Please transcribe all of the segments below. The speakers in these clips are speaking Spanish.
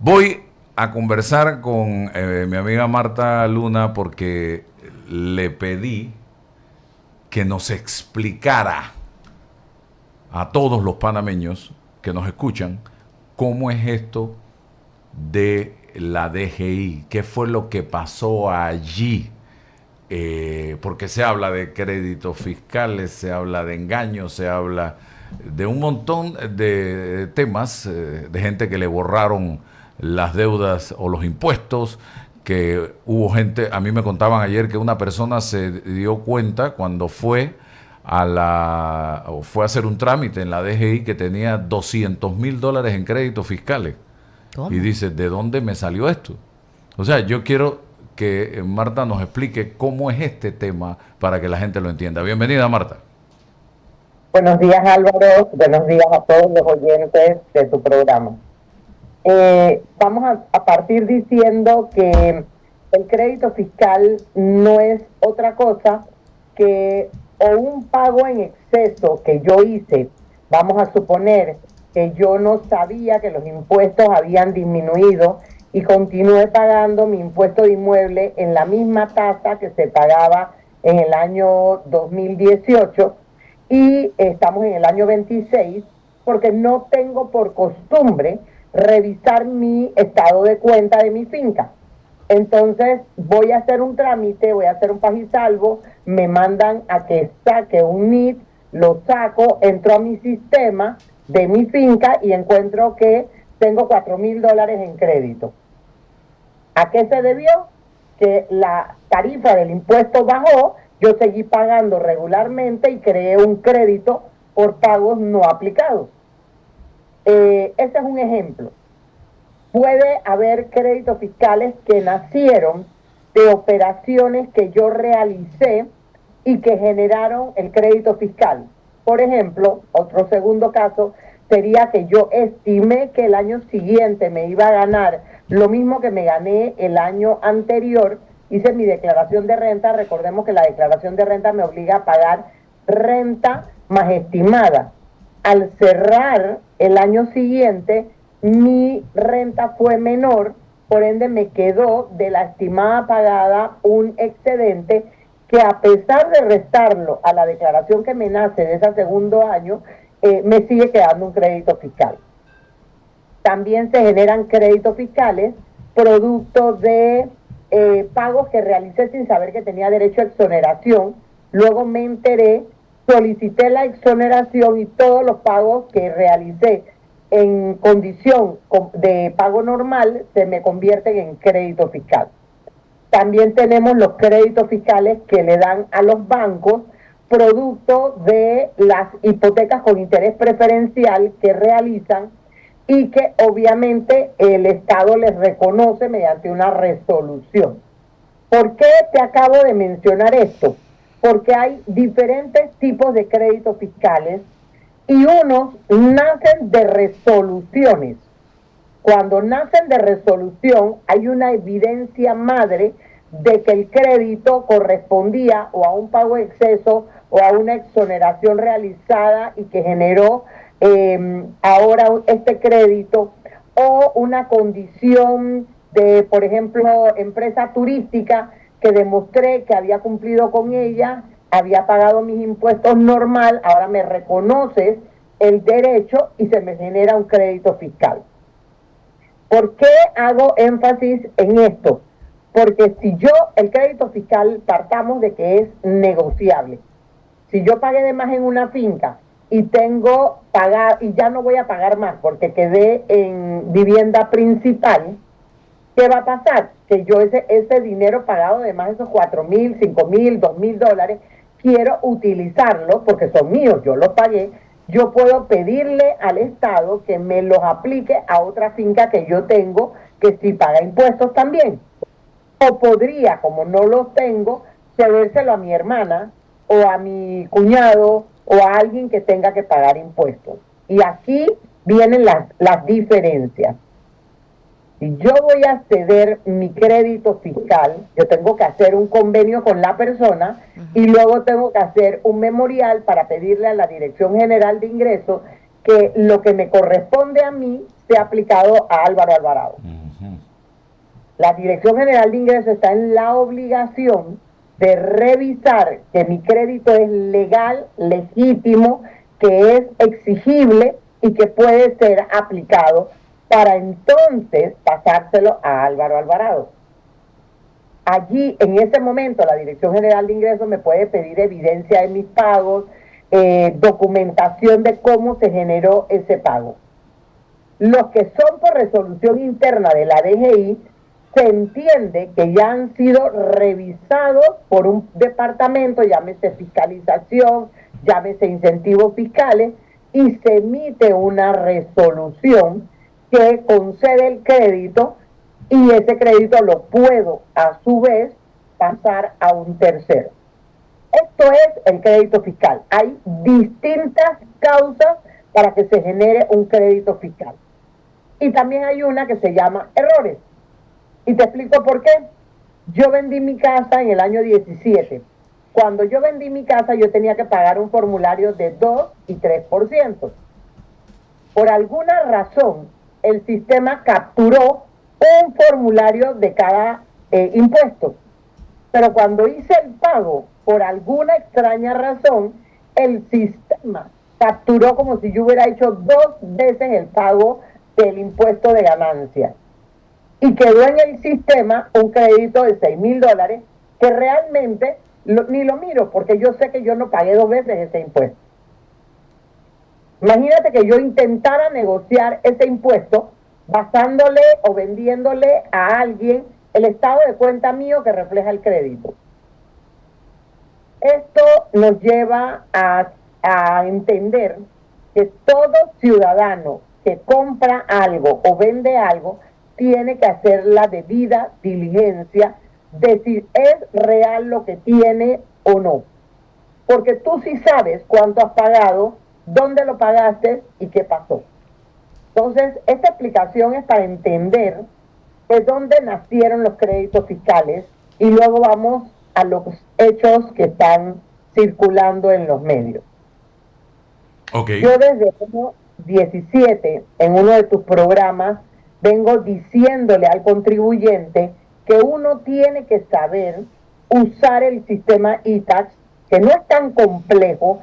Voy a conversar con mi amiga Marta Luna porque le pedí que nos explicara a todos los panameños que nos escuchan cómo es esto de la DGI, qué fue lo que pasó allí, porque se habla de créditos fiscales, se habla de engaños, se habla de un montón de temas, de gente que le borraron las deudas o los impuestos, que hubo gente, a mí me contaban ayer que una persona se dio cuenta cuando fue a hacer un trámite en la DGI que tenía $200,000 en créditos fiscales. ¿Cómo? Y dice, ¿de dónde me salió esto? O sea, yo quiero que Marta nos explique cómo es este tema para que la gente lo entienda. Bienvenida, Marta. Buenos días, Álvaro. Buenos días a todos los oyentes de tu programa. Vamos a partir diciendo que el crédito fiscal no es otra cosa que o un pago en exceso que yo hice. Vamos a suponer que yo no sabía que los impuestos habían disminuido y continué pagando mi impuesto de inmueble en la misma tasa que se pagaba en el año 2018 y estamos en el año 26 porque no tengo por costumbre revisar mi estado de cuenta de mi finca. Entonces voy a hacer un trámite, voy a hacer un pagisalvo, me mandan a que saque un NIT, lo saco, entro a mi sistema de mi finca y encuentro que tengo $4,000 en crédito. ¿A qué se debió? Que la tarifa del impuesto bajó, yo seguí pagando regularmente y creé un crédito por pagos no aplicados. Ese es un ejemplo. Puede haber créditos fiscales que nacieron de operaciones que yo realicé y que generaron el crédito fiscal. Por ejemplo, otro segundo caso sería que yo estimé que el año siguiente me iba a ganar lo mismo que me gané el año anterior. Hice mi declaración de renta. Recordemos que la declaración de renta me obliga a pagar renta más estimada. Al cerrar el año siguiente, mi renta fue menor, por ende me quedó de la estimada pagada un excedente que, a pesar de restarlo a la declaración que me nace de ese segundo año, me sigue quedando un crédito fiscal. También se generan créditos fiscales producto de pagos que realicé sin saber que tenía derecho a exoneración. Luego me enteré, solicité la exoneración y todos los pagos que realicé en condición de pago normal se me convierten en crédito fiscal. También tenemos los créditos fiscales que le dan a los bancos producto de las hipotecas con interés preferencial que realizan y que obviamente el Estado les reconoce mediante una resolución. ¿Por qué te acabo de mencionar esto? Porque hay diferentes tipos de créditos fiscales y unos nacen de resoluciones. Cuando nacen de resolución hay una evidencia madre de que el crédito correspondía o a un pago de exceso o a una exoneración realizada y que generó ahora este crédito, o una condición de, por ejemplo, empresa turística que demostré que había cumplido con ella, había pagado mis impuestos normal, ahora me reconoces el derecho y se me genera un crédito fiscal. ¿Por qué hago énfasis en esto? Porque si yo, el crédito fiscal, partamos de que es negociable. Si yo pagué de más en una finca y tengo pagar y ya no voy a pagar más porque quedé en vivienda principal, ¿qué va a pasar? Que yo ese dinero pagado de más, esos $4,000, $5,000, $2,000, quiero utilizarlo porque son míos, yo los pagué. Yo puedo pedirle al Estado que me los aplique a otra finca que yo tengo que sí paga impuestos también. O podría, como no los tengo, cedérselo a mi hermana o a mi cuñado o a alguien que tenga que pagar impuestos. Y aquí vienen las diferencias. Si yo voy a ceder mi crédito fiscal, yo tengo que hacer un convenio con la persona y luego tengo que hacer un memorial para pedirle a la Dirección General de Ingresos que lo que me corresponde a mí sea aplicado a Álvaro Alvarado. La Dirección General de Ingresos está en la obligación de revisar que mi crédito es legal, legítimo, que es exigible y que puede ser aplicado para entonces pasárselo a Álvaro Alvarado. Allí, en ese momento, la Dirección General de Ingresos me puede pedir evidencia de mis pagos, documentación de cómo se generó ese pago. Los que son por resolución interna de la DGI, se entiende que ya han sido revisados por un departamento, llámese fiscalización, llámese incentivos fiscales, y se emite una resolución que concede el crédito y ese crédito lo puedo a su vez pasar a un tercero. Esto es el crédito fiscal. Hay distintas causas para que se genere un crédito fiscal. Y también hay una que se llama errores. Y te explico por qué. Yo vendí mi casa en el año 17. Cuando yo vendí mi casa, yo tenía que pagar un formulario de 2 y 3%. Por alguna razón, el sistema capturó un formulario de cada impuesto. Pero cuando hice el pago, por alguna extraña razón, el sistema capturó como si yo hubiera hecho 2 veces el pago del impuesto de ganancia. Y quedó en el sistema un crédito de $6,000 que realmente ni lo miro porque yo sé que yo no pagué 2 veces ese impuesto. Imagínate que yo intentara negociar ese impuesto basándole o vendiéndole a alguien el estado de cuenta mío que refleja el crédito. Esto nos lleva a entender que todo ciudadano que compra algo o vende algo tiene que hacer la debida diligencia de si es real lo que tiene o no. Porque tú sí sabes cuánto has pagado, dónde lo pagaste y qué pasó. Entonces, esta explicación es para entender de dónde nacieron los créditos fiscales y luego vamos a los hechos que están circulando en los medios. Okay. Yo desde el año 17, en uno de tus programas, vengo diciéndole al contribuyente que uno tiene que saber usar el sistema iTax, que no es tan complejo,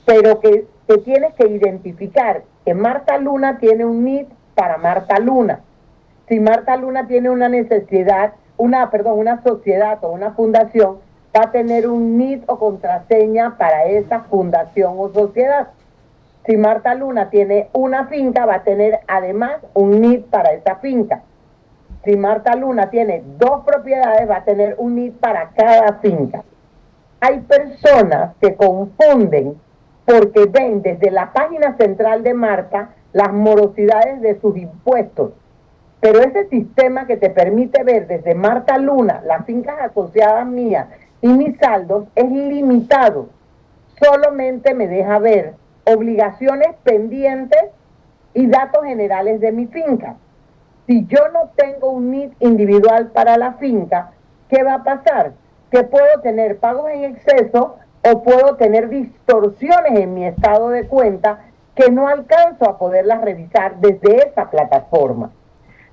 pero que tienes que identificar que Marta Luna tiene un NIT para Marta Luna. Si Marta Luna tiene una necesidad, una sociedad o una fundación, va a tener un NIT o contraseña para esa fundación o sociedad. Si Marta Luna tiene una finca, va a tener además un NIT para esa finca. Si Marta Luna tiene 2 propiedades, va a tener un NIT para cada finca. Hay personas que confunden porque ven desde la página central de Marta las morosidades de sus impuestos. Pero ese sistema que te permite ver desde Marta Luna, las fincas asociadas mías y mis saldos es limitado. Solamente me deja ver obligaciones pendientes y datos generales de mi finca. Si yo no tengo un NIT individual para la finca, ¿qué va a pasar? Que puedo tener pagos en exceso o puedo tener distorsiones en mi estado de cuenta que no alcanzo a poderlas revisar desde esa plataforma.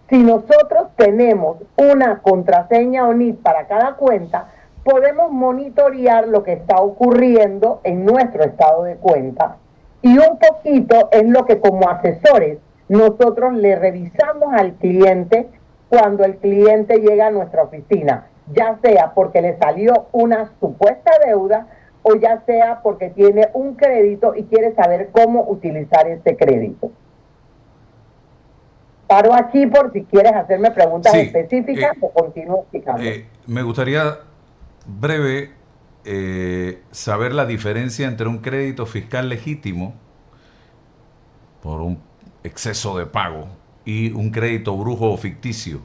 Si nosotros tenemos una contraseña o NIT para cada cuenta, podemos monitorear lo que está ocurriendo en nuestro estado de cuenta. Y un poquito es lo que como asesores nosotros le revisamos al cliente cuando el cliente llega a nuestra oficina, ya sea porque le salió una supuesta deuda o ya sea porque tiene un crédito y quiere saber cómo utilizar ese crédito. Paro aquí por si quieres hacerme preguntas específicas o continúo explicando. Me gustaría breve saber la diferencia entre un crédito fiscal legítimo por un exceso de pago y un crédito brujo o ficticio.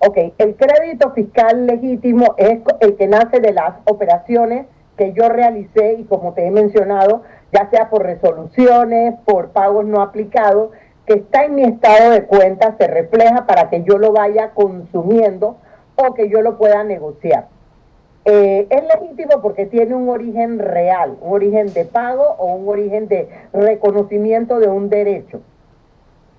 Ok, el crédito fiscal legítimo es el que nace de las operaciones que yo realicé y como te he mencionado, ya sea por resoluciones, por pagos no aplicados, que está en mi estado de cuenta, se refleja para que yo lo vaya consumiendo o que yo lo pueda negociar. Es legítimo porque tiene un origen real, un origen de pago o un origen de reconocimiento de un derecho.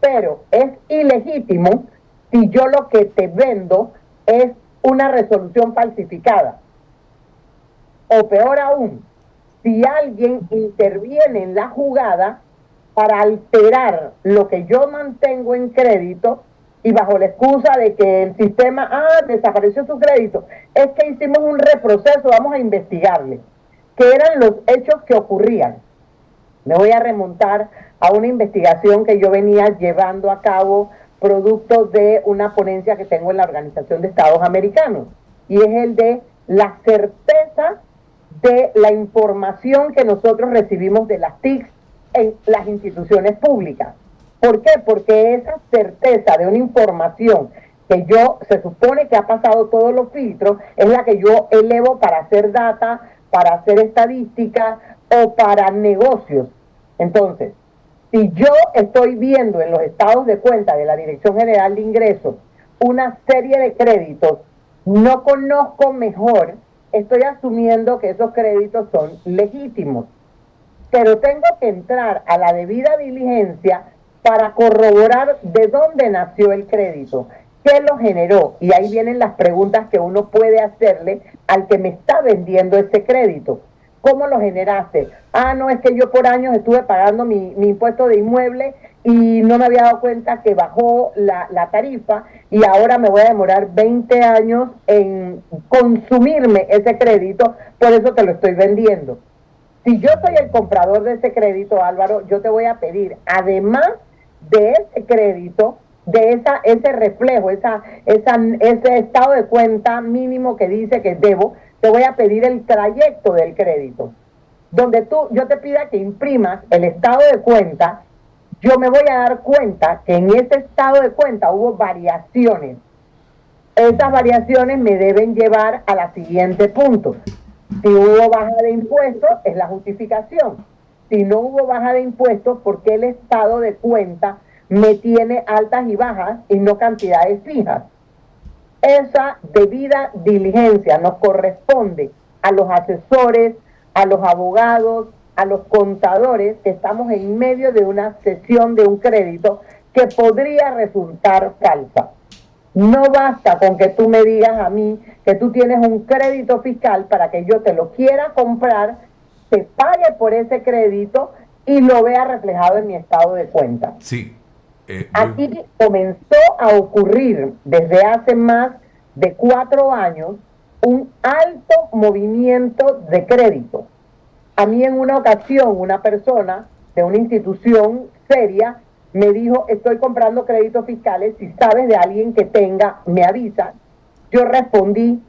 Pero es ilegítimo si yo lo que te vendo es una resolución falsificada? O peor aún, si alguien interviene en la jugada para alterar lo que yo mantengo en crédito y bajo la excusa de que el sistema, desapareció su crédito, es que hicimos un reproceso, vamos a investigarle, qué eran los hechos que ocurrían. Me voy a remontar a una investigación que yo venía llevando a cabo producto de una ponencia que tengo en la Organización de Estados Americanos, y es el de la certeza de la información que nosotros recibimos de las TICs en las instituciones públicas. ¿Por qué? Porque esa certeza de una información que se supone que ha pasado todos los filtros, es la que yo elevo para hacer data, para hacer estadística o para negocios. Entonces, si yo estoy viendo en los estados de cuenta de la Dirección General de Ingresos una serie de créditos, no conozco mejor, estoy asumiendo que esos créditos son legítimos, pero tengo que entrar a la debida diligencia para corroborar de dónde nació el crédito, qué lo generó, y ahí vienen las preguntas que uno puede hacerle al que me está vendiendo ese crédito. ¿Cómo lo generaste? No, es que yo por años estuve pagando mi impuesto de inmueble y no me había dado cuenta que bajó la tarifa y ahora me voy a demorar 20 años en consumirme ese crédito, por eso te lo estoy vendiendo. Si yo soy el comprador de ese crédito, Álvaro, yo te voy a pedir, además de ese crédito, de ese reflejo, ese estado de cuenta mínimo que dice que debo, te voy a pedir el trayecto del crédito. Donde yo te pida que imprimas el estado de cuenta, yo me voy a dar cuenta que en ese estado de cuenta hubo variaciones. Esas variaciones me deben llevar a la siguiente punto. Si hubo baja de impuestos, es la justificación. Si no hubo baja de impuestos, ¿por qué el estado de cuenta me tiene altas y bajas y no cantidades fijas? Esa debida diligencia nos corresponde a los asesores, a los abogados, a los contadores, que estamos en medio de una cesión de un crédito que podría resultar falsa. No basta con que tú me digas a mí que tú tienes un crédito fiscal para que yo te lo quiera comprar, te pague por ese crédito y lo vea reflejado en mi estado de cuenta. Sí. Aquí comenzó a ocurrir desde hace más de 4 años un alto movimiento de crédito. A mí en una ocasión una persona de una institución seria me dijo, estoy comprando créditos fiscales, si sabes de alguien que tenga, me avisa. Yo respondí,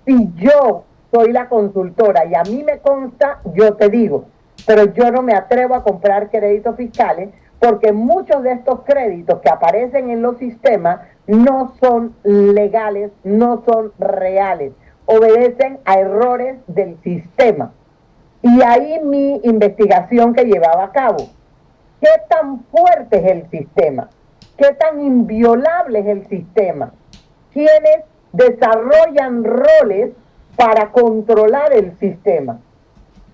si yo soy la consultora y a mí me consta, yo te digo, pero yo no me atrevo a comprar créditos fiscales porque muchos de estos créditos que aparecen en los sistemas no son legales, no son reales, obedecen a errores del sistema. Y ahí mi investigación que llevaba a cabo, ¿qué tan fuerte es el sistema? ¿Qué tan inviolable es el sistema? ¿Quiénes desarrollan roles para controlar el sistema?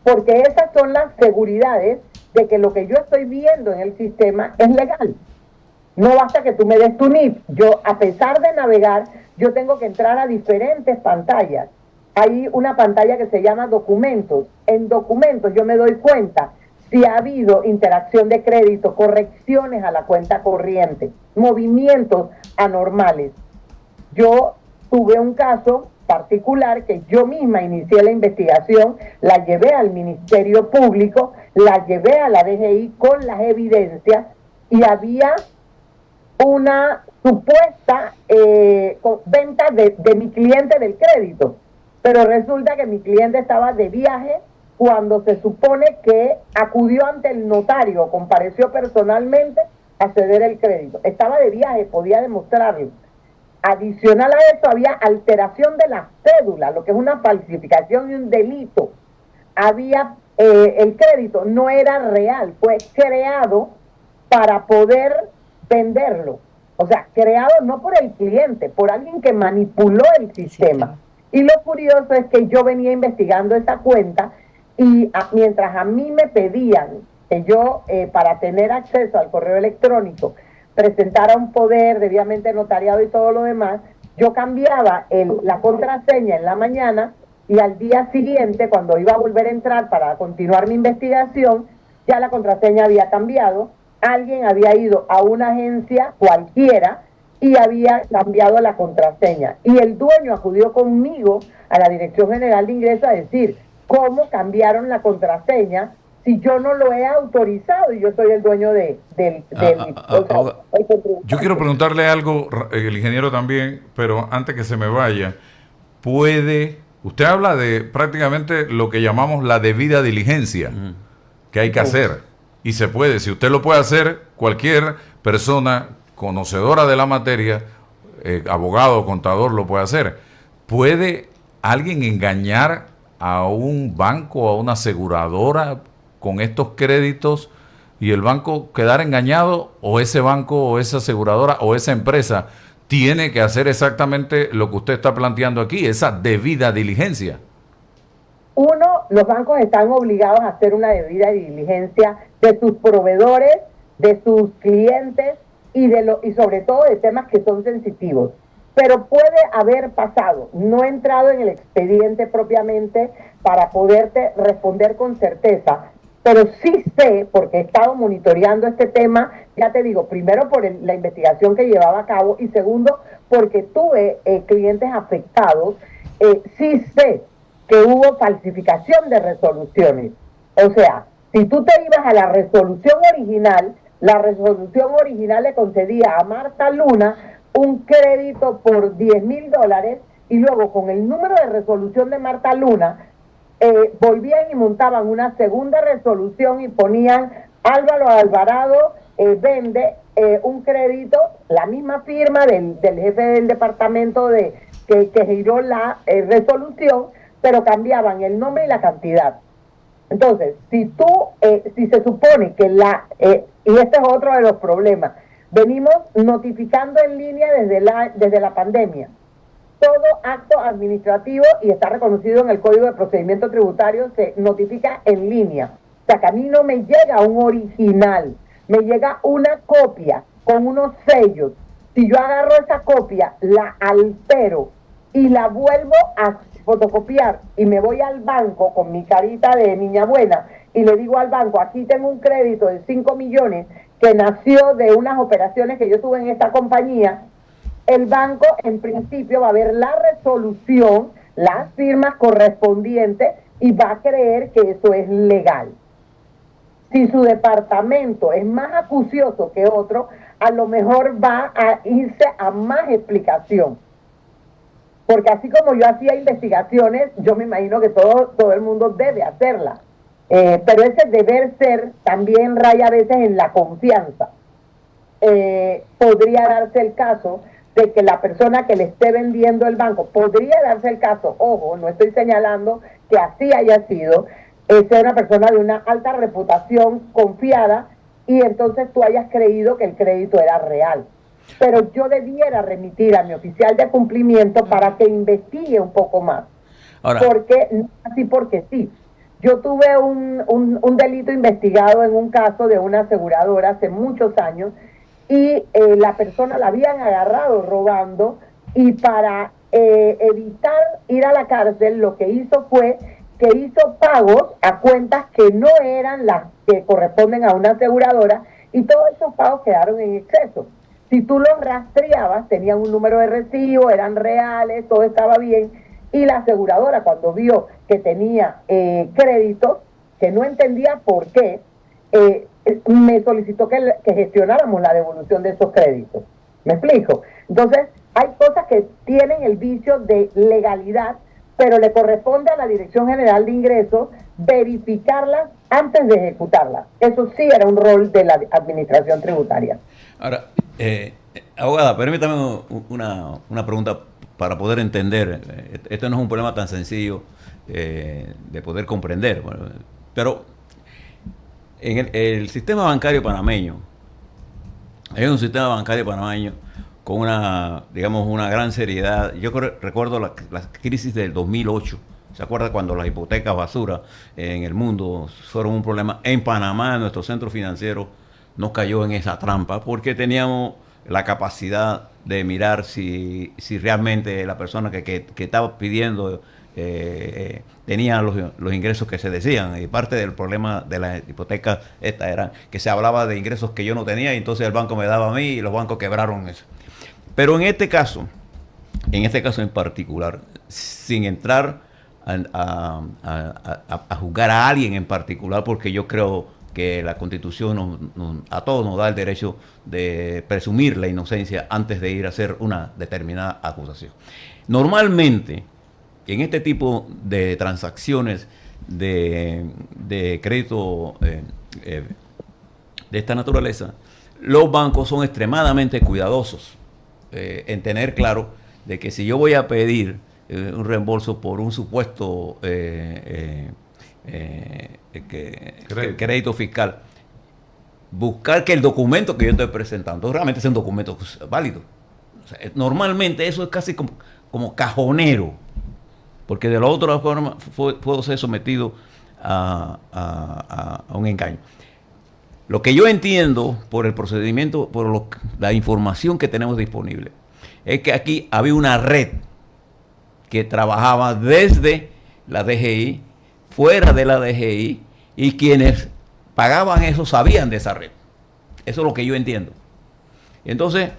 Porque esas son las seguridades de que lo que yo estoy viendo en el sistema es legal. No basta que tú me des tu NIF. Yo, a pesar de navegar, yo tengo que entrar a diferentes pantallas. Hay una pantalla que se llama documentos. En documentos yo me doy cuenta si ha habido interacción de crédito, correcciones a la cuenta corriente, movimientos anormales. Yo tuve un caso particular que yo misma inicié la investigación, la llevé al Ministerio Público, la llevé a la DGI con las evidencias y había una supuesta venta de mi cliente del crédito, pero resulta que mi cliente estaba de viaje cuando se supone que acudió ante el notario, compareció personalmente a ceder el crédito. Estaba de viaje, podía demostrarlo. Adicional a eso, había alteración de la cédula, lo que es una falsificación y un delito. El crédito no era real, fue creado para poder venderlo. O sea, creado no por el cliente, por alguien que manipuló el sistema. Y lo curioso es que yo venía investigando esa cuenta y mientras a mí me pedían que yo, para tener acceso al correo electrónico, presentara un poder debidamente notariado y todo lo demás, yo cambiaba la contraseña en la mañana y al día siguiente, cuando iba a volver a entrar para continuar mi investigación, ya la contraseña había cambiado, alguien había ido a una agencia cualquiera y había cambiado la contraseña. Y el dueño acudió conmigo a la Dirección General de Ingresos a decir, ¿cómo cambiaron la contraseña si yo no lo he autorizado y yo soy el dueño yo quiero preguntarle algo, el ingeniero también, pero antes que se me vaya, usted habla de prácticamente lo que llamamos la debida diligencia que hay que hacer, y se puede, si usted lo puede hacer, cualquier persona conocedora de la materia, abogado, contador, lo puede hacer. ¿Puede alguien engañar a un banco, a una aseguradora con estos créditos y el banco quedar engañado, o ese banco o esa aseguradora o esa empresa tiene que hacer exactamente lo que usted está planteando aquí, esa debida diligencia? Uno, los bancos están obligados a hacer una debida diligencia de sus proveedores, de sus clientes y sobre todo de temas que son sensitivos. Pero puede haber pasado, no he entrado en el expediente propiamente para poderte responder con certeza, pero sí sé, porque he estado monitoreando este tema, ya te digo, primero por la investigación que llevaba a cabo y segundo porque tuve clientes afectados, sí sé que hubo falsificación de resoluciones. O sea, si tú te ibas a la resolución original le concedía a Marta Luna un crédito por $10,000 y luego con el número de resolución de Marta Luna volvían y montaban una segunda resolución y ponían Álvaro Alvarado vende un crédito, la misma firma del jefe del departamento que giró la resolución, pero cambiaban el nombre y la cantidad. Entonces, si se supone que y este es otro de los problemas, venimos notificando en línea desde la pandemia. Todo acto administrativo, y está reconocido en el Código de Procedimiento Tributario, se notifica en línea. O sea, que a mí no me llega un original, me llega una copia con unos sellos. Si yo agarro esa copia, la altero y la vuelvo a fotocopiar y me voy al banco con mi carita de niña buena y le digo al banco, aquí tengo un crédito de 5 millones que nació de unas operaciones que yo tuve en esta compañía, el banco en principio va a ver la resolución, las firmas correspondientes y va a creer que eso es legal. Si su departamento es más acucioso que otro, a lo mejor va a irse a más explicación. Porque así como yo hacía investigaciones, yo me imagino que todo el mundo debe hacerla. Pero ese deber ser también raya a veces en la confianza. Podría darse el caso de que la persona que le esté vendiendo el banco, podría darse el caso, ojo, no estoy señalando que así haya sido, sea una persona de una alta reputación confiada y entonces tú hayas creído que el crédito era real. Pero yo debiera remitir a mi oficial de cumplimiento para que investigue un poco más. Ahora, porque sí. Yo tuve un delito investigado en un caso de una aseguradora hace muchos años y la persona la habían agarrado robando y para evitar ir a la cárcel lo que hizo fue que hizo pagos a cuentas que no eran las que corresponden a una aseguradora y todos esos pagos quedaron en exceso. Si tú los rastreabas, tenían un número de recibo, eran reales, todo estaba bien. Y la aseguradora, cuando vio que tenía créditos, que no entendía por qué, me solicitó que gestionáramos la devolución de esos créditos. ¿Me explico? Entonces, hay cosas que tienen el vicio de legalidad, pero le corresponde a la Dirección General de Ingresos verificarlas antes de ejecutarlas. Eso sí era un rol de la Administración Tributaria. Ahora, abogada, permítame una pregunta para poder entender. Esto no es un problema tan sencillo de poder comprender. Bueno, pero en el sistema bancario panameño, es un sistema bancario panameño con una gran seriedad. Yo recuerdo la crisis del 2008. ¿Se acuerda cuando las hipotecas basura en el mundo fueron un problema? En Panamá, nuestro centro financiero, no cayó en esa trampa porque teníamos la capacidad de mirar si realmente la persona que estaba pidiendo tenía los ingresos que se decían. Y parte del problema de las hipotecas era que se hablaba de ingresos que yo no tenía y entonces el banco me daba a mí y los bancos quebraron eso. Pero en este caso en particular, sin entrar a juzgar a alguien en particular, porque yo creo que la Constitución a todos nos da el derecho de presumir la inocencia antes de ir a hacer una determinada acusación. Normalmente, en este tipo de transacciones de crédito de esta naturaleza, los bancos son extremadamente cuidadosos en tener claro de que si yo voy a pedir un reembolso por un supuesto crédito fiscal, buscar que el documento que yo estoy presentando realmente sea un documento válido. O sea, normalmente eso es casi como cajonero, porque de la otra forma puedo ser sometido a un engaño. Lo que yo entiendo por el procedimiento, por la información que tenemos disponible, es que aquí había una red que trabajaba desde la DGI, fuera de la DGI, y quienes pagaban eso sabían de esa red. Eso es lo que yo entiendo. Entonces,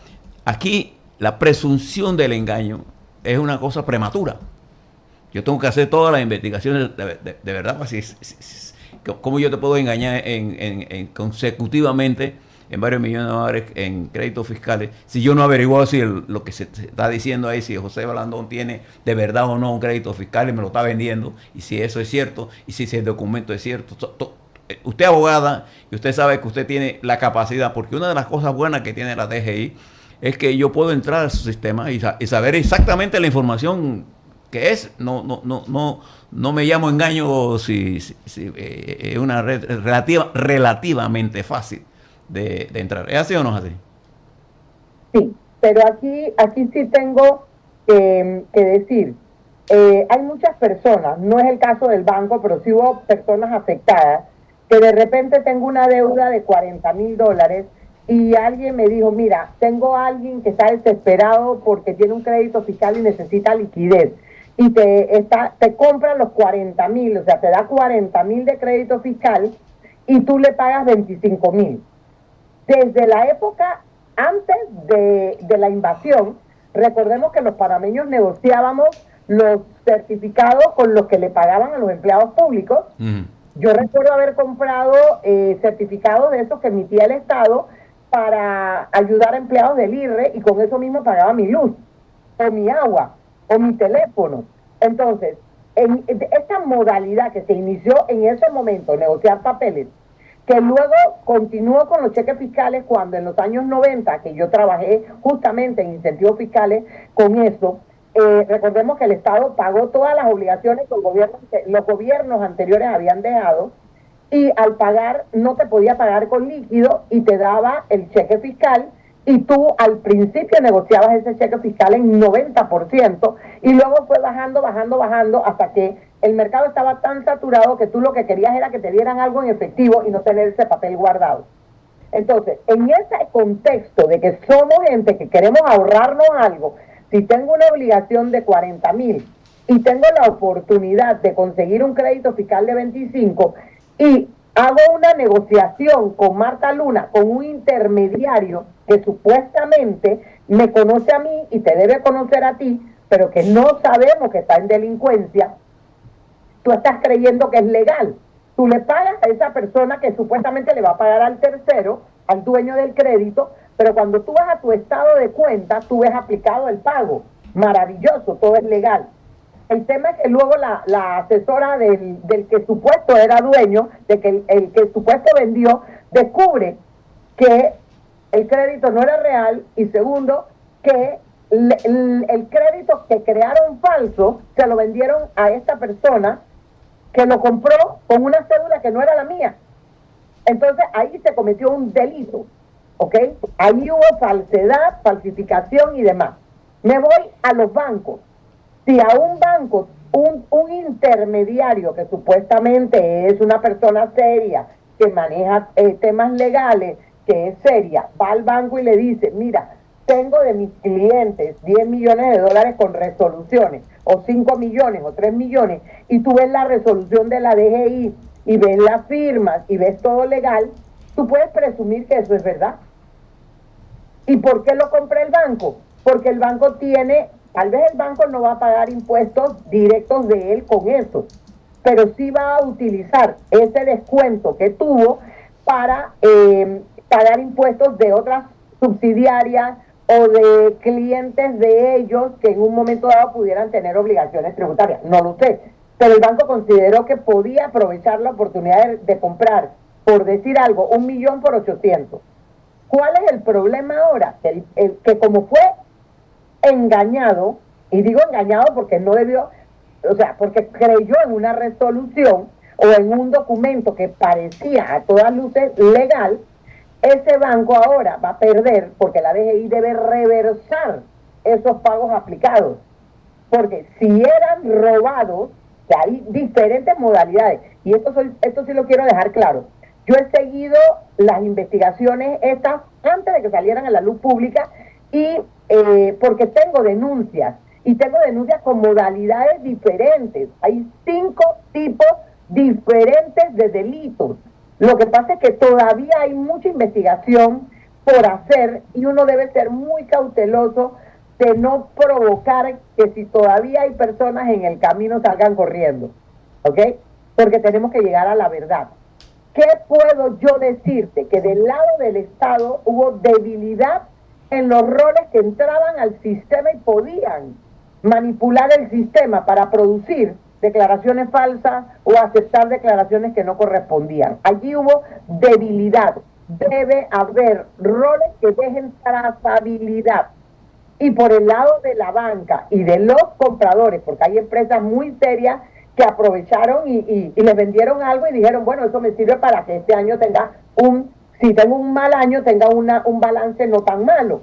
aquí la presunción del engaño es una cosa prematura. Yo tengo que hacer todas las investigaciones de verdad. ¿Cómo yo te puedo engañar consecutivamente en varios millones de dólares en créditos fiscales si yo no averiguo si lo que se está diciendo ahí, si José Balandón tiene de verdad o no un crédito fiscal y me lo está vendiendo, y si eso es cierto, y si el documento es cierto? Usted es abogada y usted sabe que usted tiene la capacidad, porque una de las cosas buenas que tiene la DGI es que yo puedo entrar a su sistema y saber exactamente la información que es. No me llamo engaño si es una red relativamente fácil de entrar. ¿Es así o no es así? Sí, pero aquí sí tengo que decir, hay muchas personas, no es el caso del banco, pero sí hubo personas afectadas, que de repente tengo una deuda de $40,000 y alguien me dijo, mira, tengo a alguien que está desesperado porque tiene un crédito fiscal y necesita liquidez, y te compra los 40,000, o sea, te da 40,000 de crédito fiscal y tú le pagas 25,000. Desde la época antes de la invasión, recordemos que los panameños negociábamos los certificados con los que le pagaban a los empleados públicos. Yo recuerdo haber comprado certificados de esos que emitía el Estado para ayudar a empleados del IRRE, y con eso mismo pagaba mi luz, o mi agua, o mi teléfono. Entonces, en esta modalidad que se inició en ese momento, negociar papeles, que luego continuó con los cheques fiscales cuando en los años 90, que yo trabajé justamente en incentivos fiscales con eso, recordemos que el Estado pagó todas las obligaciones que los gobiernos anteriores habían dejado, y al pagar no te podía pagar con líquido y te daba el cheque fiscal, y tú al principio negociabas ese cheque fiscal en 90% y luego fue bajando hasta que el mercado estaba tan saturado que tú lo que querías era que te dieran algo en efectivo y no tener ese papel guardado. Entonces, en ese contexto de que somos gente que queremos ahorrarnos algo, si tengo una obligación de 40,000 y tengo la oportunidad de conseguir un crédito fiscal de 25 y hago una negociación con Marta Luna, con un intermediario que supuestamente me conoce a mí y te debe conocer a ti, pero que no sabemos que está en delincuencia, tú estás creyendo que es legal. Tú le pagas a esa persona que supuestamente le va a pagar al tercero, al dueño del crédito, pero cuando tú vas a tu estado de cuenta, tú ves aplicado el pago. Maravilloso, todo es legal. El tema es que luego la asesora del que supuesto era dueño, de que el que supuesto vendió, descubre que el crédito no era real, y segundo, que el crédito que crearon falso se lo vendieron a esta persona que lo compró con una cédula que no era la mía. Entonces ahí se cometió un delito, ¿ok? Ahí hubo falsedad, falsificación y demás. Me voy a los bancos. Si a un banco, un intermediario que supuestamente es una persona seria, que maneja temas legales, que es seria, va al banco y le dice, mira, tengo de mis clientes 10 millones de dólares con resoluciones, o 5 millones, o 3 millones, y tú ves la resolución de la DGI, y ves las firmas, y ves todo legal, tú puedes presumir que eso es verdad. ¿Y por qué lo compra el banco? Porque el banco tiene, tal vez el banco no va a pagar impuestos directos de él con eso, pero sí va a utilizar ese descuento que tuvo para pagar impuestos de otras subsidiarias o de clientes de ellos que en un momento dado pudieran tener obligaciones tributarias. No lo sé, pero el banco consideró que podía aprovechar la oportunidad de comprar, por decir algo, 1 millón por 800. ¿Cuál es el problema ahora? Que como fue engañado, y digo engañado porque no debió, o sea, porque creyó en una resolución o en un documento que parecía a todas luces legal, ese banco ahora va a perder porque la DGI debe reversar esos pagos aplicados. Porque si eran robados, que hay diferentes modalidades, y esto sí lo quiero dejar claro. Yo he seguido las investigaciones estas antes de que salieran a la luz pública y porque tengo denuncias, y tengo denuncias con modalidades diferentes. Hay 5 tipos diferentes de delitos. Lo que pasa es que todavía hay mucha investigación por hacer y uno debe ser muy cauteloso de no provocar que si todavía hay personas en el camino salgan corriendo, ¿ok? Porque tenemos que llegar a la verdad. ¿Qué puedo yo decirte? Que del lado del Estado hubo debilidad en los roles que entraban al sistema y podían manipular el sistema para producir declaraciones falsas o aceptar declaraciones que no correspondían. Allí hubo debilidad. Debe haber roles que dejen trazabilidad. Y por el lado de la banca y de los compradores, porque hay empresas muy serias que aprovecharon y les vendieron algo y dijeron, bueno, eso me sirve para que este año tenga si tengo un mal año, tenga un balance no tan malo.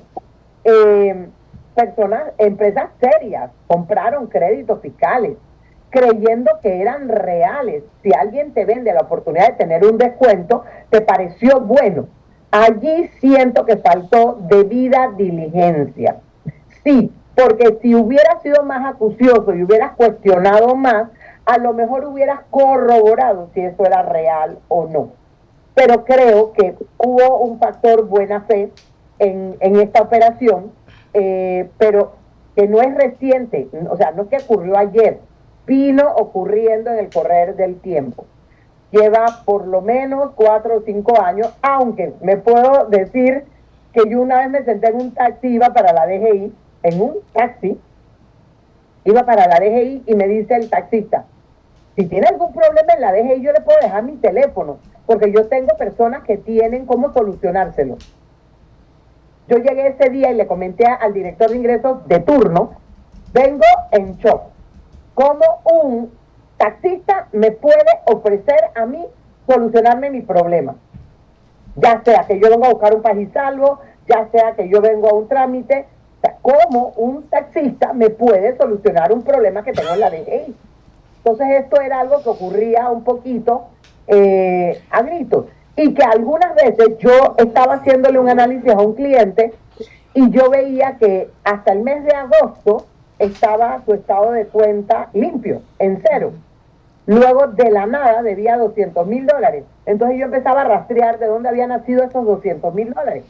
Empresas serias compraron créditos fiscales creyendo que eran reales. Si alguien te vende la oportunidad de tener un descuento, te pareció bueno. Allí siento que faltó debida diligencia. Sí, porque si hubieras sido más acucioso y hubieras cuestionado más, a lo mejor hubieras corroborado si eso era real o no. Pero creo que hubo un factor buena fe en esta operación, pero que no es reciente, o sea, no es que ocurrió ayer, vino ocurriendo en el correr del tiempo. Lleva por lo menos 4 o 5 años, aunque me puedo decir que yo una vez me senté en un taxi, iba para la DGI, iba para la DGI y me dice el taxista, si tiene algún problema en la DGI yo le puedo dejar mi teléfono, porque yo tengo personas que tienen cómo solucionárselo. Yo llegué ese día y le comenté al director de ingresos de turno, vengo en shock. ¿Cómo un taxista me puede ofrecer a mí solucionarme mi problema? Ya sea que yo vengo a buscar un pajisalvo, ya sea que yo vengo a un trámite, o sea, ¿cómo un taxista me puede solucionar un problema que tengo en la DGI? Entonces esto era algo que ocurría un poquito a gritos. Y que algunas veces yo estaba haciéndole un análisis a un cliente y yo veía que hasta el mes de agosto estaba su estado de cuenta limpio, en cero. Luego de la nada debía $200,000. Entonces yo empezaba a rastrear de dónde habían nacido esos $200,000.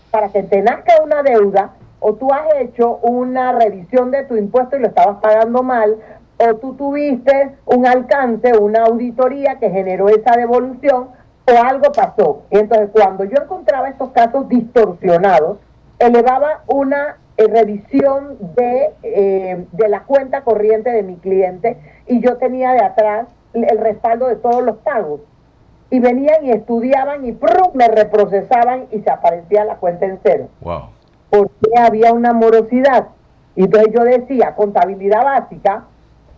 Para que te nazca una deuda, o tú has hecho una revisión de tu impuesto y lo estabas pagando mal, o tú tuviste un alcance, una auditoría que generó esa devolución, o algo pasó. Y entonces cuando yo encontraba estos casos distorsionados, elevaba una revisión de la cuenta corriente de mi cliente y yo tenía de atrás el respaldo de todos los pagos. Y venían y estudiaban y me reprocesaban y se aparecía la cuenta en cero. Wow. Porque había una morosidad. Y entonces yo decía, contabilidad básica,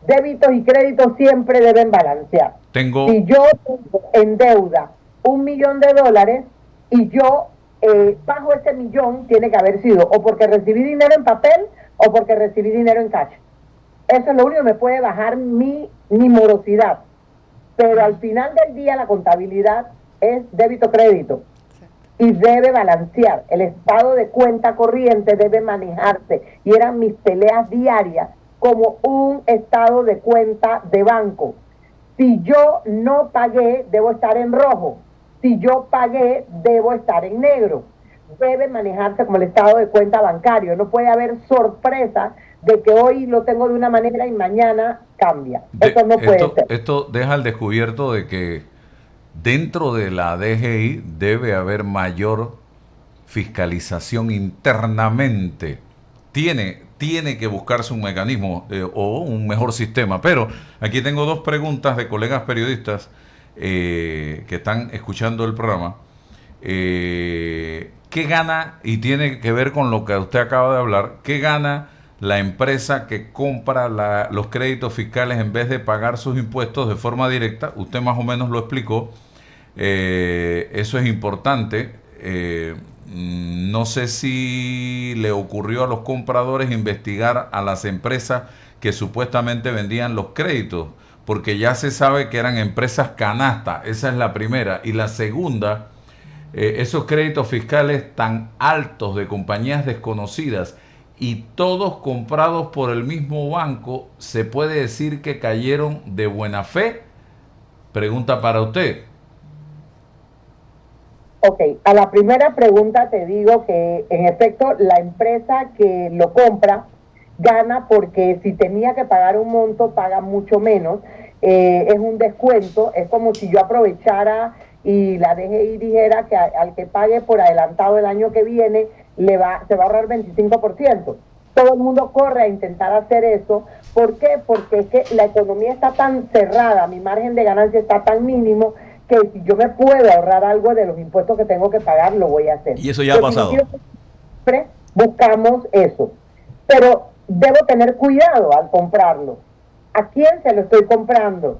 débitos y créditos siempre deben balancear. Si yo tengo en deuda $1 millón y yo bajo ese millón, tiene que haber sido o porque recibí dinero en papel o porque recibí dinero en cash. Eso es lo único que me puede bajar mi morosidad. Pero al final del día la contabilidad es débito-crédito. y debe balancear. El estado de cuenta corriente debe manejarse, y eran mis peleas diarias, como un estado de cuenta de banco. Si yo no pagué, debo estar en rojo. Si yo pagué, debo estar en negro. Debe manejarse como el estado de cuenta bancario. No puede haber sorpresa de que hoy lo tengo de una manera y mañana cambia. Eso no puede ser. Esto deja al descubierto de que dentro de la DGI debe haber mayor fiscalización internamente. Tiene que buscarse un mecanismo o un mejor sistema. Pero aquí tengo dos preguntas de colegas periodistas que están escuchando el programa. ¿Qué gana, y tiene que ver con lo que usted acaba de hablar, qué gana la empresa que compra los créditos fiscales en vez de pagar sus impuestos de forma directa? Usted más o menos lo explicó. Eso es importante. No sé si le ocurrió a los compradores investigar a las empresas que supuestamente vendían los créditos, porque ya se sabe que eran empresas canasta. Esa es la primera. Y la segunda, esos créditos fiscales tan altos de compañías desconocidas y todos comprados por el mismo banco, ¿se puede decir que cayeron de buena fe? Pregunta para usted. Ok, a la primera pregunta te digo que en efecto la empresa que lo compra gana, porque si tenía que pagar un monto paga mucho menos, es un descuento. Es como si yo aprovechara y la DGI dijera que al que pague por adelantado el año que viene se va a ahorrar 25%. Todo el mundo corre a intentar hacer eso. ¿Por qué? Porque es que la economía está tan cerrada, mi margen de ganancia está tan mínimo, que si yo me puedo ahorrar algo de los impuestos que tengo que pagar, lo voy a hacer. Y eso ya ha pasado. Siempre buscamos eso. Pero debo tener cuidado al comprarlo. ¿A quién se lo estoy comprando?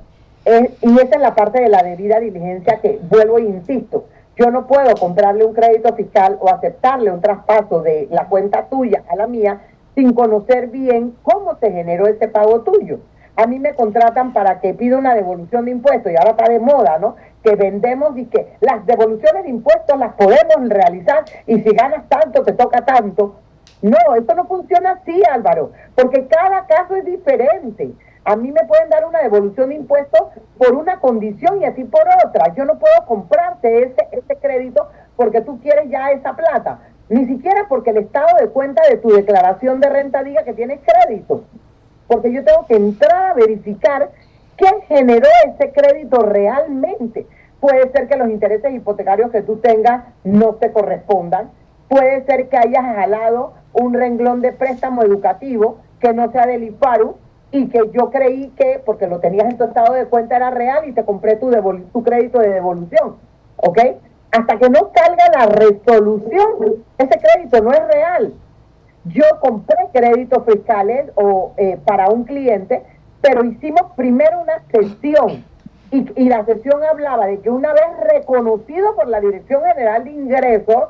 Y esa es la parte de la debida diligencia que vuelvo e insisto. Yo no puedo comprarle un crédito fiscal o aceptarle un traspaso de la cuenta tuya a la mía sin conocer bien cómo se generó ese pago tuyo. A mí me contratan para que pida una devolución de impuestos, y ahora está de moda, ¿no? Que vendemos y que las devoluciones de impuestos las podemos realizar, y si ganas tanto, te toca tanto. No, eso no funciona así, Álvaro, porque cada caso es diferente. A mí me pueden dar una devolución de impuestos por una condición y así por otra. Yo no puedo comprarte ese crédito porque tú quieres ya esa plata. Ni siquiera porque el estado de cuenta de tu declaración de renta diga que tienes crédito. Porque yo tengo que entrar a verificar qué generó ese crédito realmente. Puede ser que los intereses hipotecarios que tú tengas no te correspondan. Puede ser que hayas jalado un renglón de préstamo educativo que no sea del IFARU, y que yo creí que, porque lo tenías en tu estado de cuenta, era real y te compré tu crédito de devolución. ¿Ok? Hasta que no salga la resolución, ese crédito no es real. Yo compré créditos fiscales para un cliente, pero hicimos primero una sesión, y la sesión hablaba de que una vez reconocido por la Dirección General de Ingresos,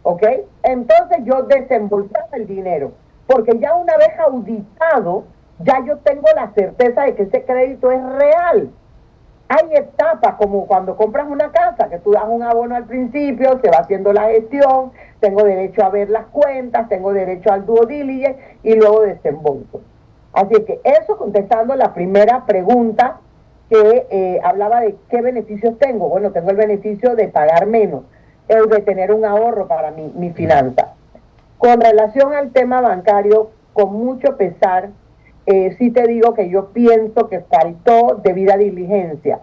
¿ok?, entonces yo desembolsaba el dinero, porque ya una vez auditado, ya yo tengo la certeza de que ese crédito es real. Hay etapas, como cuando compras una casa, que tú das un abono al principio, se va haciendo la gestión, tengo derecho a ver las cuentas, tengo derecho al due diligence y luego desembolso. Así que eso, contestando la primera pregunta que hablaba de qué beneficios tengo. Bueno, tengo el beneficio de pagar menos, el de tener un ahorro para mi finanza. Con relación al tema bancario, con mucho pesar, sí te digo que yo pienso que faltó debida diligencia,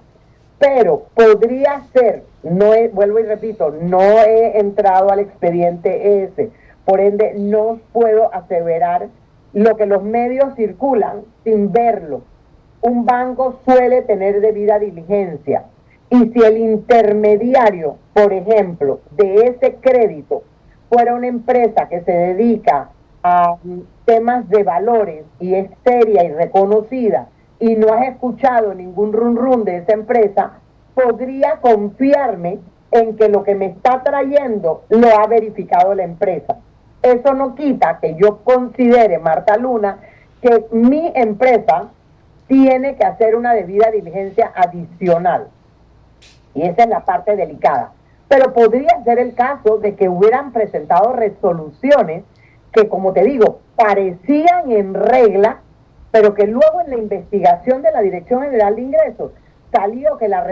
pero podría ser, vuelvo y repito, no he entrado al expediente ese, por ende no puedo aseverar lo que los medios circulan sin verlo. Un banco suele tener debida diligencia, y si el intermediario, por ejemplo, de ese crédito fuera una empresa que se dedica a temas de valores y es seria y reconocida, y no has escuchado ningún run de esa empresa, podría confiarme en que lo que me está trayendo lo ha verificado la empresa. Eso no quita que yo considere, Marta Luna, que mi empresa tiene que hacer una debida diligencia adicional. Y esa es la parte delicada. Pero podría ser el caso de que hubieran presentado resoluciones que, como te digo, parecían en regla, pero que luego en la investigación de la Dirección General de Ingresos salió que la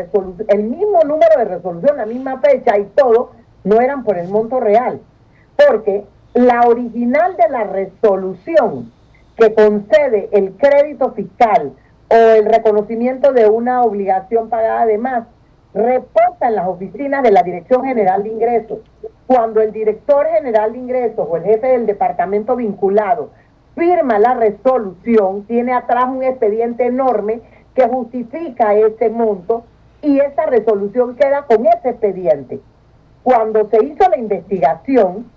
el mismo número de resolución, la misma fecha y todo, no eran por el monto real. Porque la original de la resolución que concede el crédito fiscal o el reconocimiento de una obligación pagada de más, reposa en las oficinas de la Dirección General de Ingresos. Cuando el director general de ingresos o el jefe del departamento vinculado firma la resolución, tiene atrás un expediente enorme que justifica ese monto y esa resolución queda con ese expediente. Cuando se hizo la investigación,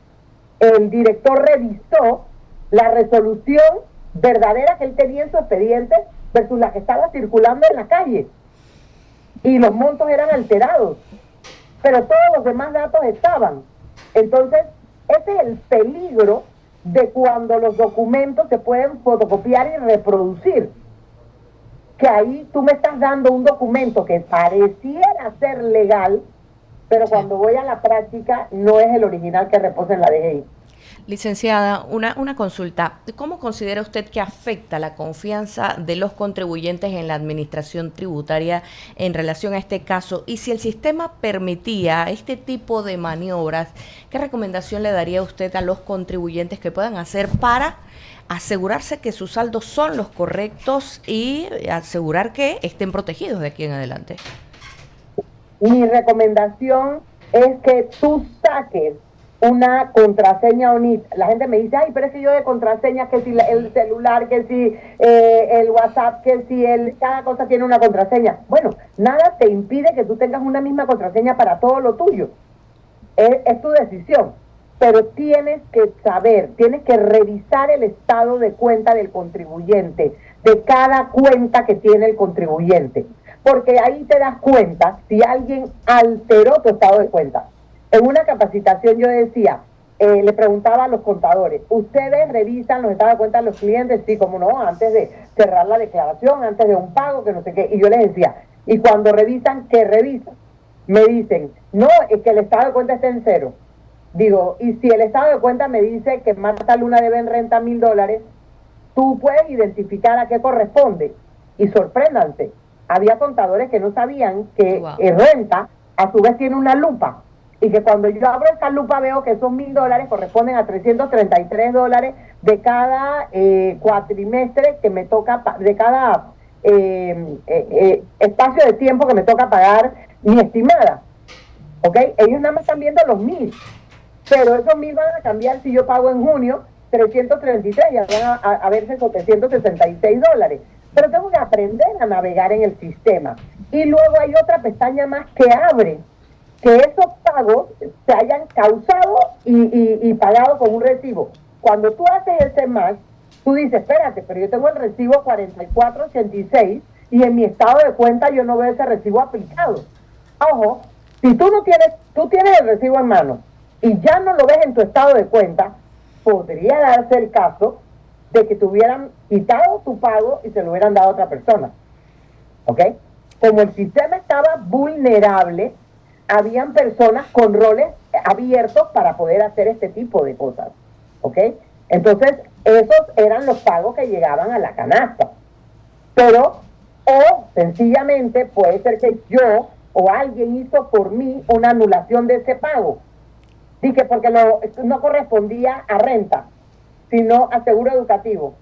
el director revisó la resolución verdadera que él tenía en su expediente versus la que estaba circulando en la calle. Y los montos eran alterados, pero todos los demás datos estaban. Entonces, ese es el peligro de cuando los documentos se pueden fotocopiar y reproducir. Que ahí tú me estás dando un documento que pareciera ser legal, pero cuando voy a la práctica no es el original que reposa en la DGI. Licenciada, una consulta. ¿Cómo considera usted que afecta la confianza de los contribuyentes en la administración tributaria en relación a este caso? Y si el sistema permitía este tipo de maniobras, ¿qué recomendación le daría usted a los contribuyentes que puedan hacer para asegurarse que sus saldos son los correctos y asegurar que estén protegidos de aquí en adelante? Mi recomendación es que tú saques una contraseña ONIT. La gente me dice, ay, pero es que yo de contraseña, que si el celular, que si el WhatsApp, que si cada cosa tiene una contraseña. Bueno, nada te impide que tú tengas una misma contraseña para todo lo tuyo. Es tu decisión. Pero tienes que saber, tienes que revisar el estado de cuenta del contribuyente, de cada cuenta que tiene el contribuyente. Porque ahí te das cuenta si alguien alteró tu estado de cuenta. En una capacitación yo decía, le preguntaba a los contadores, ¿ustedes revisan los estados de cuenta de los clientes? Sí, como no, antes de cerrar la declaración, antes de un pago, que no sé qué. Y yo les decía, ¿y cuando revisan, qué revisan? Me dicen, no, es que el estado de cuenta está en cero. Digo, y si el estado de cuenta me dice que Marta Luna debe en renta $1,000, tú puedes identificar a qué corresponde. Y sorpréndanse, había contadores que no sabían que renta a su vez tiene una lupa. Y que cuando yo abro esa lupa veo que esos $1,000 corresponden a $333 de cada cuatrimestre que me toca, de cada espacio de tiempo que me toca pagar mi estimada. ¿Ok? Ellos nada más están viendo los 1,000. Pero esos 1,000 van a cambiar si yo pago en junio 333, ya van a verse $766. Pero tengo que aprender a navegar en el sistema. Y luego hay otra pestaña más que abre que esos pagos se hayan causado y pagado con un recibo. Cuando tú haces ese más, tú dices, espérate, pero yo tengo el recibo 4486 y en mi estado de cuenta yo no veo ese recibo aplicado. Ojo, si tú tienes el recibo en mano y ya no lo ves en tu estado de cuenta, podría darse el caso de que te hubieran quitado tu pago y se lo hubieran dado a otra persona. ¿Ok? Como el sistema estaba vulnerable, habían personas con roles abiertos para poder hacer este tipo de cosas, ¿ok? Entonces, esos eran los pagos que llegaban a la canasta. Pero, o sencillamente, puede ser que yo o alguien hizo por mí una anulación de ese pago. Dije, porque no correspondía a renta, sino a seguro educativo.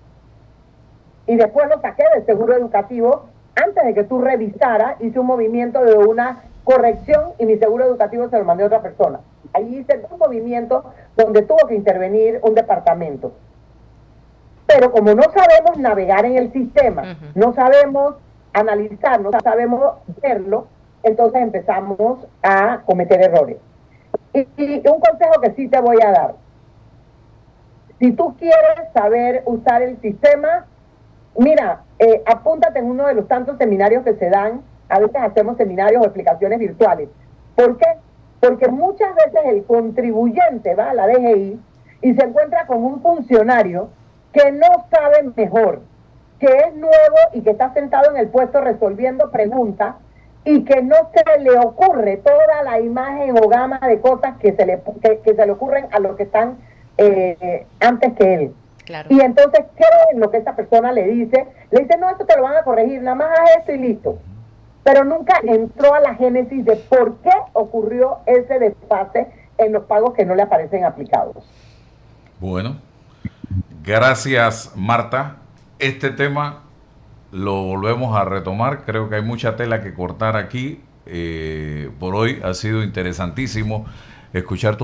Y después lo saqué del seguro educativo, antes de que tú revisaras, hice un movimiento de una corrección y mi seguro educativo se lo mandé a otra persona. Ahí hice un movimiento donde tuvo que intervenir un departamento. Pero como no sabemos navegar en el sistema, no sabemos analizar, no sabemos verlo, entonces empezamos a cometer errores. Y un consejo que sí te voy a dar. Si tú quieres saber usar el sistema, mira, apúntate en uno de los tantos seminarios que se dan. A veces hacemos seminarios o explicaciones virtuales. ¿Por qué? Porque muchas veces el contribuyente va a la DGI y se encuentra con un funcionario que no sabe mejor, que es nuevo y que está sentado en el puesto resolviendo preguntas y que no se le ocurre toda la imagen o gama de cosas que se le ocurren a los que están antes que él. Claro. Y entonces cree en lo que esa persona le dice, no, esto te lo van a corregir, nada más haz esto y listo. Pero nunca entró a la génesis de por qué ocurrió ese desfase en los pagos que no le aparecen aplicados. Bueno, gracias, Marta. Este tema lo volvemos a retomar. Creo que hay mucha tela que cortar aquí. Por hoy ha sido interesantísimo escuchar tu